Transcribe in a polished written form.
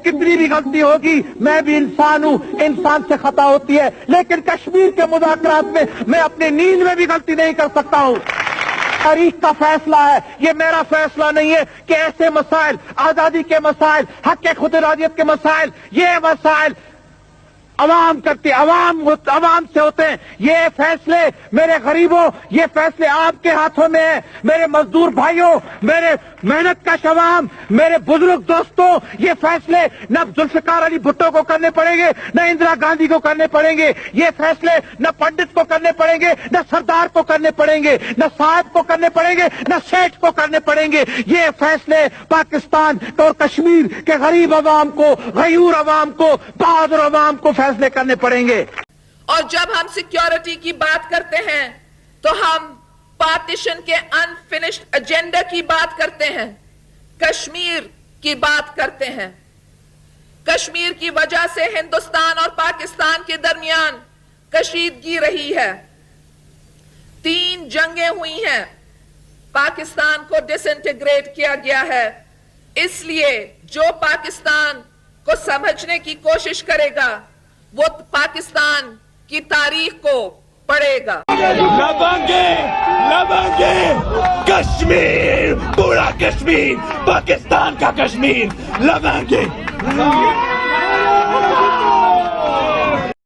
کتنی بھی غلطی ہوگی، میں بھی انسان ہوں، انسان سے خطا ہوتی ہے، لیکن کشمیر کے مذاکرات میں اپنی نیند میں بھی غلطی نہیں کر سکتا ہوں۔ تاریخ کا فیصلہ ہے، یہ میرا فیصلہ نہیں ہے کہ ایسے مسائل، آزادی کے مسائل، حق خود ارادیت کے مسائل، یہ مسائل عوام کرتی، عوام سے ہوتے ہیں۔ یہ فیصلے میرے غریبوں، یہ فیصلے آپ کے ہاتھوں میں ہیں، میرے مزدور بھائیوں، میرے محنت کش عوام، میرے بزرگ دوستوں، یہ فیصلے نہ ذوالفقار علی بھٹو کو کرنے پڑیں گے، نہ اندرا گاندھی کو کرنے پڑیں گے، یہ فیصلے نہ پنڈت کو کرنے پڑیں گے، نہ سردار کو کرنے پڑیں گے، نہ صاحب کو کرنے پڑیں گے، نہ سیٹھ کو کرنے پڑیں گے۔ یہ فیصلے پاکستان اور کشمیر کے غریب عوام کو، غیور عوام کو، بہادر عوام کو فیصلے کرنے پڑیں گے۔ اور جب ہم سیکیورٹی کی بات کرتے ہیں تو ہم پارٹیشن کے انفینشڈ ایجنڈا کی بات کرتے ہیں، کشمیر کی بات کرتے ہیں۔ کشمیر کی وجہ سے ہندوستان اور پاکستان کے درمیان کشیدگی رہی ہے، 3 جنگیں ہوئی ہیں، پاکستان کو ڈس انٹیگریٹ کیا گیا ہے۔ اس لیے جو پاکستان کو سمجھنے کی کوشش کرے گا وہ پاکستان کی تاریخ کو پڑھے گا۔ لبنگے کشمیر، پورا کشمیر، پاکستان کا کشمیر لبنگے۔